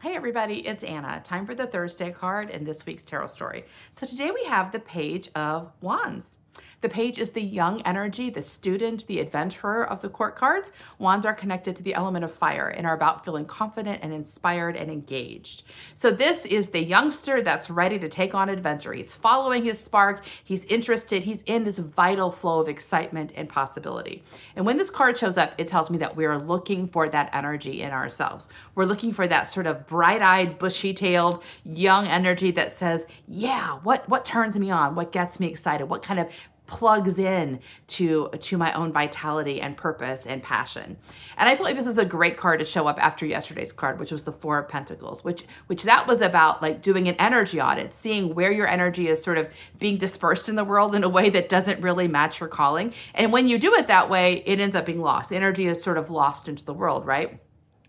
Hey everybody, it's Anna. Time for the Thursday card and this week's tarot story. So today we have the Page of Wands. The page is the young energy, the student, the adventurer of the court cards. Wands are connected to the element of fire and are about feeling confident and inspired and engaged. So this is the youngster that's ready to take on adventure. He's following his spark. He's interested. He's in this vital flow of excitement and possibility. And when this card shows up, it tells me that we are looking for that energy in ourselves. We're looking for that sort of bright-eyed, bushy-tailed, young energy that says, yeah, what turns me on? What gets me excited? What kind of plugs in to my own vitality and purpose and passion. And I feel like this is a great card to show up after yesterday's card, which was the Four of Pentacles, which that was about like doing an energy audit, seeing where your energy is sort of being dispersed in the world in a way that doesn't really match your calling. And when you do it that way, it ends up being lost. The energy is sort of lost into the world, right?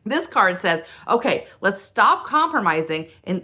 This card says, okay, let's stop compromising and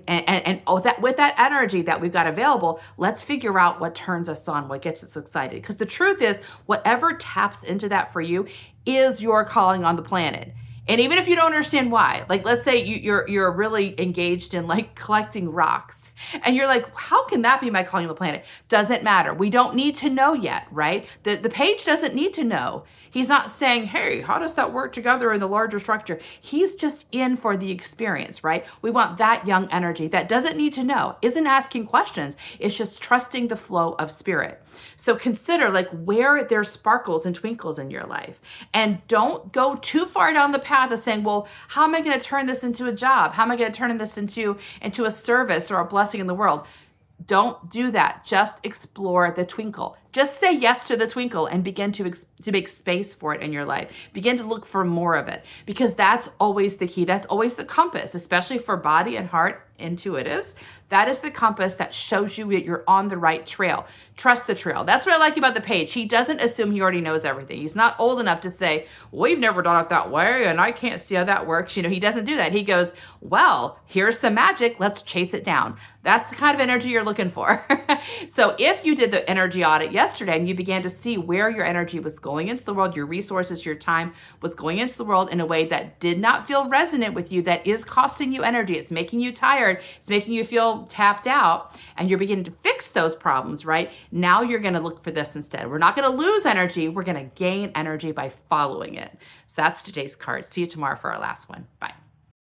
with that energy that we've got available, let's figure out what turns us on, what gets us excited. Because the truth is, whatever taps into that for you is your calling on the planet. And even if you don't understand why, like let's say you're really engaged in like collecting rocks and you're like, how can that be my calling on the planet? Doesn't matter. We don't need to know yet, right? The page doesn't need to know. He's not saying, hey, how does that work together in the larger structure? He's just in for the experience, right? We want that young energy that doesn't need to know, isn't asking questions. It's just trusting the flow of spirit. So consider like where there's sparkles and twinkles in your life. And don't go too far down the path of saying, well, how am I going to turn this into a job? How am I going to turn this into a service or a blessing in the world? Don't do that. Just explore the twinkle. Just say yes to the twinkle and begin to make space for it in your life. Begin to look for more of it because that's always the key. That's always the compass, especially for body and heart intuitives. That is the compass that shows you that you're on the right trail. Trust the trail. That's what I like about the page. He doesn't assume he already knows everything. He's not old enough to say, we've never done it that way and I can't see how that works. He doesn't do that. He goes, well, here's some magic. Let's chase it down. That's the kind of energy you're looking for. So if you did the energy audit yesterday and you began to see where your energy was going into the world, your resources, your time was going into the world in a way that did not feel resonant with you, that is costing you energy, it's making you tired, it's making you feel tapped out, and you're beginning to fix those problems, right? Now you're going to look for this instead. We're not going to lose energy. We're going to gain energy by following it. So that's today's card. See you tomorrow for our last one. Bye.